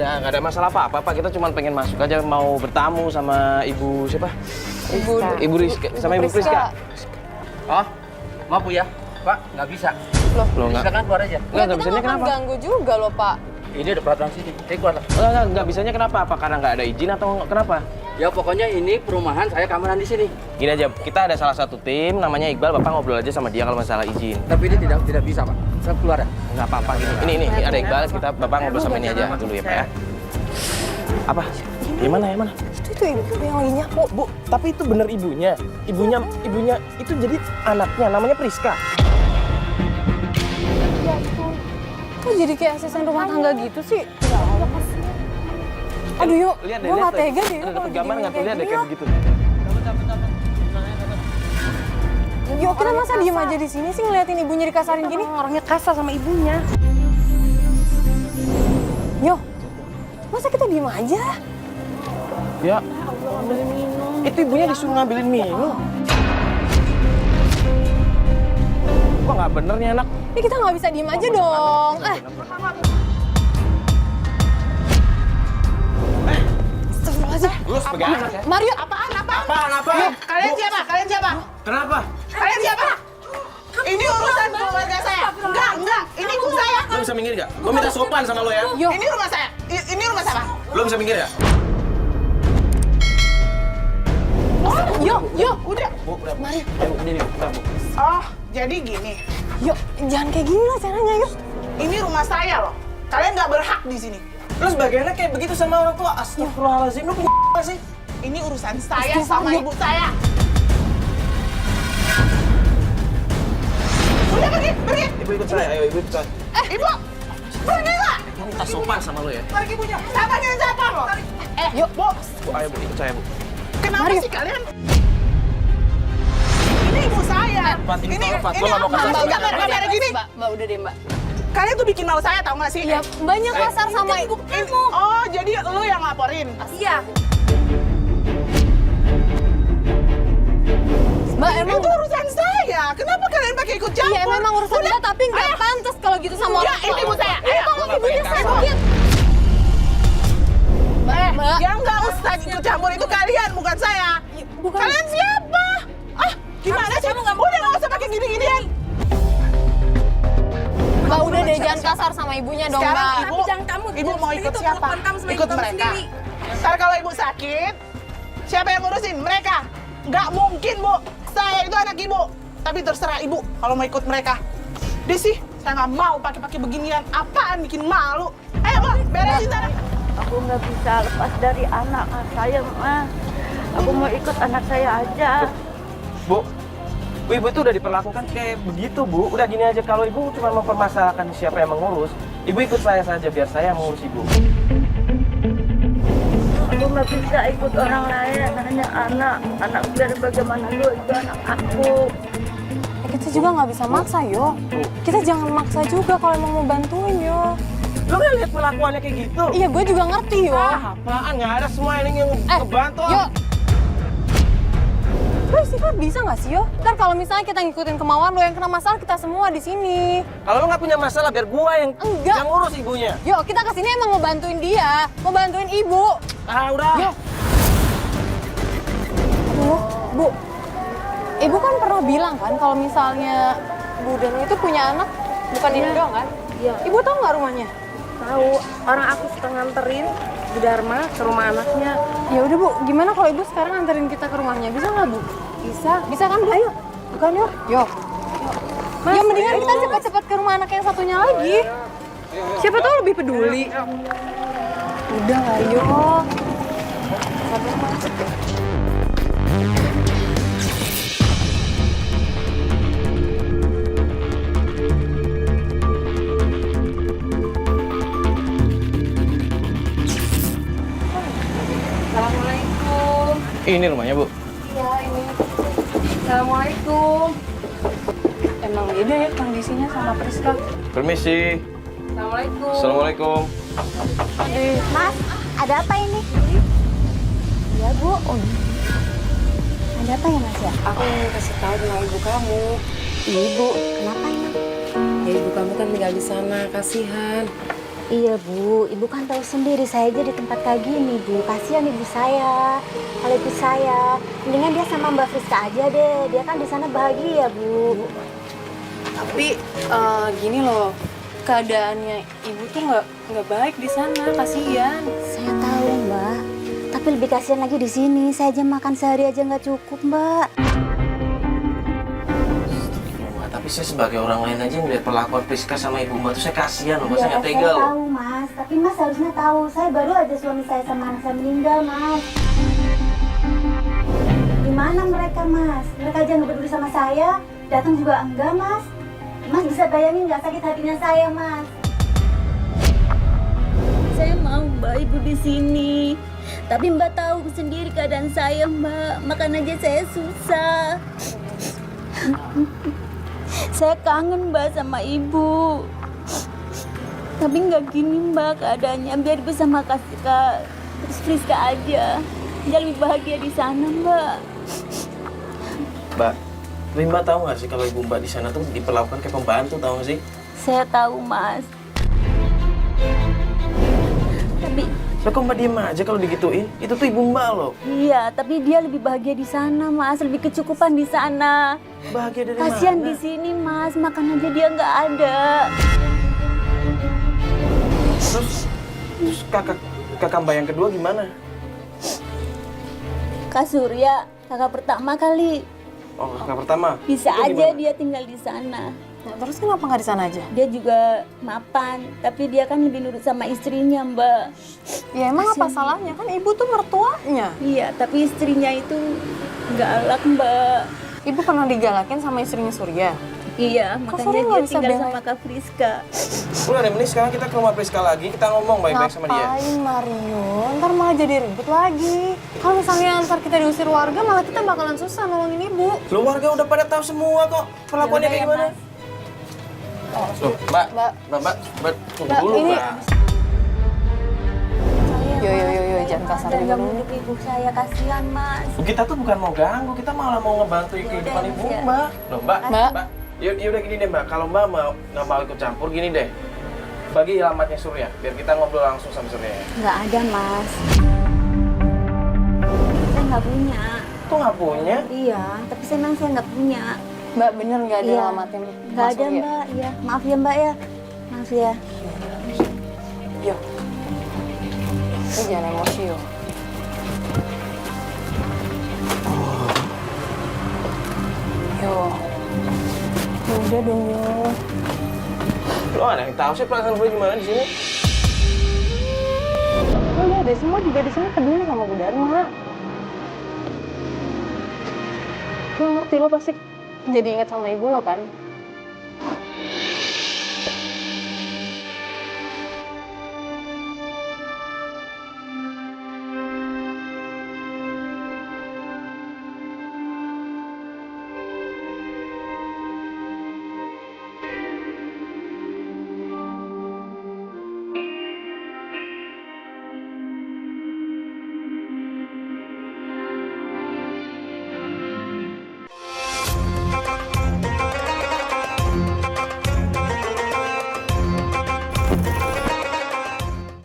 nggak ada masalah apa-apa, Pak. Kita cuma pengen masuk aja, mau bertamu sama Ibu siapa? Ibu Rizka, sama Ibu Priska. Oh, maaf Bu ya, Pak, nggak bisa. Loh, Silakan keluar aja. Nggak bisanya kenapa? Ganggu juga loh, Pak. Ini ada peraturan sini, keluar lah. Nggak bisanya kenapa? Apa karena nggak ada izin atau kenapa? Ya pokoknya ini perumahan, saya keamanan di sini. Gini aja, kita ada salah satu tim, namanya Iqbal. Bapak ngobrol aja sama dia kalau masalah izin. Tapi ini tidak bisa Pak. Saya keluar ya. Nggak apa-apa gini. Ini ada Iqbal, Bapak ngobrol sama ini aja dulu ya Pak ya. Apa? Gimana? Itu ibu yang lagi nyapu. Bu, tapi itu bener ibunya. Ibunya itu jadi anaknya, namanya Priska. Ya ampun. Kok jadi kayak asisten rumah tangga gitu sih? Ya Allah. Aduh yuk, Lihat gue nggak tega deh. Ada dapet gambar nggak tuh? Lihat deh kayak begitu. Yuk, kita masa diem aja di sini sih ngeliatin ibunya dikasarin gini? Orangnya kasar sama ibunya. Yo, masa kita diem aja? Ya, itu ibunya disuruh ngambilin minum. Kok nggak bener nih anak? Ini kita nggak bisa diem aja dong. Astagfirullahaladzim. Lu sebagai anak ya? Mario, Apaan? Kalian siapa? Kenapa? Kalian siapa? Ini urusan keluarga saya. Enggak. Ini ibu saya. Lu bisa minggir gak? Gue minta sopan sama lo ya. yo, Ini rumah saya. Ini rumah siapa? Lu bisa minggir gak? yo. Udah. Bu, udah. Mari. Ini, udah, Bu. Oh, jadi gini. Yo, jangan kayak gini lah caranya, yuk. Ini rumah saya loh. Kalian nggak berhak di sini. Lu sebagai anak kayak begitu sama orang tua. Astagfirullahaladzim, lu punya apa sih? Ini urusan saya sama ibu saya. Udah pergi. Ibu ikut saya, ayo ibu ikut saya. Ibu, pergi nggak? Gue minta sopan sama lo ya. Pergi punya. Sama dengan siapa loh? Yuk, Bu, Bu, ayo Bu, ikut saya Bu. kenapa Mario. sih kalian? Ini ibu saya. Fat, ini tolong, Fat. Gua nggak mau apa kasar. sih kamera gini? Mbak, udah deh, Mbak. Kalian tuh bikin malu saya tau nggak sih? Ya, banyak kasar sama ibu kamu. Oh, jadi lu yang laporin? Iya. Mbak, emang Itu urusan saya. Kenapa kalian pakai ikut campur? iya memang urusan Mbak, tapi nggak pantas kalau gitu sama Ya, orang tua. ini ibu saya. Ini Ayo. kalau Gua nggak ibunya pengen kasar. sakit. Mbak, Yang nggak usah ikut campur itu kalian, bukan saya. bukan. Kalian siapa? Ah, gimana sih? Udah nggak usah pakai gini-ginian. Mbak, udah deh, jangan kasar sama ibunya dong, Sekarang Mbak. ibu, Tapi jangan kamu, ibu mau ikut itu siapa? perempuan kamu sama Ikut ibu kamu mereka. sendiri. Ntar kalau ibu sakit, siapa yang ngurusin? Mereka. Nggak mungkin, Bu. Saya itu anak ibu. Tapi terserah ibu kalau mau ikut mereka. Dia sih, saya nggak mau pakai beginian. Apaan bikin malu? Ayo, Bu, beresin sana. Aku nggak bisa lepas dari anak saya, Ma. Aku mau ikut anak saya aja. Bu, ibu itu udah diperlakukan kayak begitu, Bu. Udah gini aja, kalau ibu cuma mempermasalahkan siapa yang mengurus, ibu ikut saya saja biar saya yang mengurus ibu. Aku nggak bisa ikut orang lain, hanya anak biar bagaimana lu itu anak aku. Ya, kita juga nggak bisa maksa, yo. Kita jangan maksa juga kalau emang mau bantuin, yo. Lu nggak lihat perlakuannya kayak gitu? Iya, gue juga ngerti, yo. Apaan? Nggak ada semua ini yang ngebantu. Yo. Lo istighfar bisa nggak sih, yo? Ntar kalau misalnya kita ngikutin kemauan lo yang kena masalah kita semua di sini. Kalau lu nggak punya masalah, biar gua yang Enggak. yang ngurus ibunya. Yo, kita kesini emang mau bantuin dia, mau bantuin ibu. Ah, udah. Yo. Bu, ibu kan pernah bilang kan kalau misalnya Bu Danu itu punya anak, bukan ini doang kan? Iya. Ibu tahu nggak rumahnya? Tahu, orang aku suka nganterin Bu Dharma ke rumah anaknya. Ya udah Bu, gimana kalau Ibu sekarang anterin kita ke rumahnya? Bisa nggak Bu? Bisa. Bisa kan Bu? Ayo. Bukan yuk. Yuk. Ya mendingan kita cepat-cepat ke rumah anak yang satunya lagi. Siapa tahu lebih peduli. Udah lah, yuk. Sabar macet deh. Assalamualaikum. Ini rumahnya, Bu. Iya, ini. Assalamualaikum. Emang beda ya kondisinya sama Priska. Permisi. Assalamualaikum. Assalamualaikum. Mas, ada apa ini? Iya, Bu. Ada apa ya Mas ya? Aku ingin kasih tahu tentang ibu kamu. Ibu, kenapa ini? Ya ibu kamu kan tinggal di sana, kasihan. Iya Bu, Ibu kan tahu sendiri saya aja di tempat kayak gini Bu. Kasihan ibu saya, kalau ibu saya. Mendingan dia sama Mbak Friska aja deh, dia kan di sana bahagia Bu. Tapi gini loh, keadaannya ibu tuh nggak baik di sana, kasihan. Saya tahu Mbak, tapi lebih kasihan lagi di sini. Saya aja makan sehari aja nggak cukup Mbak. Tapi saya sebagai orang lain aja ngeliat perlakuan Priska sama ibu Mbak tuh saya kasihan loh, Mbak. Saya nggak Saya tega loh. tahu Mas, tapi Mas harusnya tahu. Saya baru aja suami saya sama anak saya meninggal Mas. Gimana mereka Mas? Mereka aja nggak peduli sama saya, datang juga enggak Mas. Mas bisa bayangin nggak sakit hatinya saya Mas? Saya mau Mbak Ibu di sini. Tapi Mbak tahu sendiri keadaan saya Mbak, makan aja saya susah. Saya kangen Mbak sama Ibu. Tapi nggak gini Mbak keadaannya, biar Ibu sama Kak Friska aja. Dia lebih bahagia di sana Mbak. Mbak, tapi Mbak tahu nggak sih kalau ibu Mbak di sana tuh diperlakukan kayak pembantu, tahu nggak sih? Saya tahu Mas. Tapi Loh, kok Mbak diem aja kalau digituin? Itu tuh ibu Mbak loh. iya, tapi dia lebih bahagia di sana Mas, lebih kecukupan di sana. Bahagia dari Kasihan mana? di sini Mas, makan aja dia nggak ada. Terus kakak Mbak yang kedua gimana? Kak Surya, kakak pertama kali. Oh, kakak pertama. Bisa Itu aja gimana? dia tinggal di sana. Nah, terus kenapa nggak di sana aja? Dia juga mapan, tapi dia kan lebih nurut sama istrinya Mbak. Ya emang apa salahnya, kan ibu tuh mertuanya. Iya, tapi istrinya itu galak Mbak. Ibu pernah digalakin sama istrinya Surya. Iya, Kok makanya Surya dia nggak bisa tinggal belain? sama Kak Friska. Udah deh, mending sekarang kita ke rumah Priska lagi, kita ngomong baik-baik sama dia. Ngapain Mario? Ntar malah jadi ribut lagi. Kalau misalnya ntar kita diusir warga, malah kita bakalan susah nolongin ibu. Lu warga udah pada tahu semua kok perlakuannya kayak gimana. Loh, Mbak, tunggu dulu, ini- Mbak. Yo, jangan kasar Dan juga nggak dulu. menurut ibu saya, kasihan Mas. Kita tuh bukan mau ganggu, kita malah mau ngebantu kehidupan ibu ya. Mbak. Loh, Mbak. Mbak. Yaudah gini deh, Mbak. Kalau Mbak nggak mau ikut campur, gini deh. Bagi alamatnya Surya, biar kita ngobrol langsung sama Surya. Nggak ada Mas. Saya nggak punya. Tuh nggak punya? Iya, tapi saya memang saya nggak punya. Mbak bener nggak ada Iya. alamatin Nggak Mas ada Surya? Mbak, iya. Maaf ya Mbak ya. Maaf ya. Yo. Lu jangan emosi yo. Yo. Udah dong yo. Lo ada yang tahu sih perasaan gue gimana di sini? Lu lihat deh, semua juga di sini peduli sama Bu Dharma. Lu ngerti, lo pasti jadi ingat sama ibu lo kan?